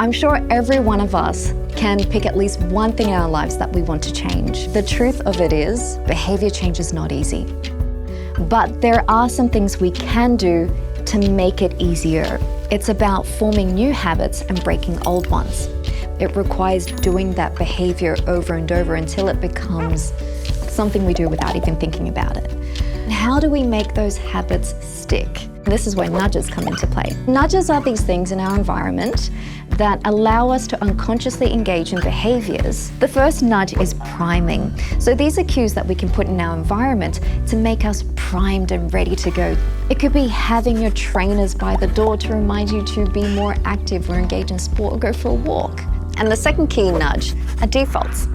I'm sure every one of us can pick at least one thing in our lives that we want to change. The truth of it is, behavior change is not easy. But there are some things we can do to make it easier. It's about forming new habits and breaking old ones. It requires doing that behavior over and over until it becomes something we do without even thinking about it. How do we make those habits stick? This is where nudges come into play. Nudges are these things in our environment that allow us to unconsciously engage in behaviors. The first nudge is priming. So these are cues that we can put in our environment to make us primed and ready to go. It could be having your trainers by the door to remind you to be more active or engage in sport or go for a walk. And the second key nudge are defaults.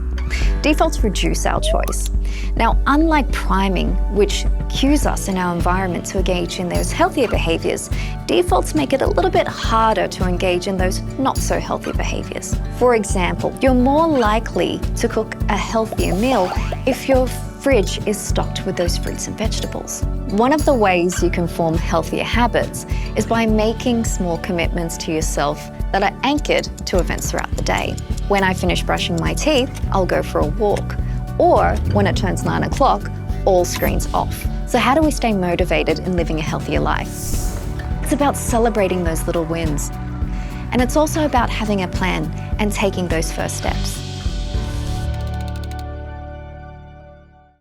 Defaults reduce our choice. Now, unlike priming, which cues us in our environment to engage in those healthier behaviors, defaults make it a little bit harder to engage in those not so healthy behaviors. For example, you're more likely to cook a healthier meal if your fridge is stocked with those fruits and vegetables. One of the ways you can form healthier habits is by making small commitments to yourself that are anchored to events throughout the day. When I finish brushing my teeth, I'll go for a walk. Or when it turns 9 o'clock, all screens off. So how do we stay motivated in living a healthier life? It's about celebrating those little wins. And it's also about having a plan and taking those first steps.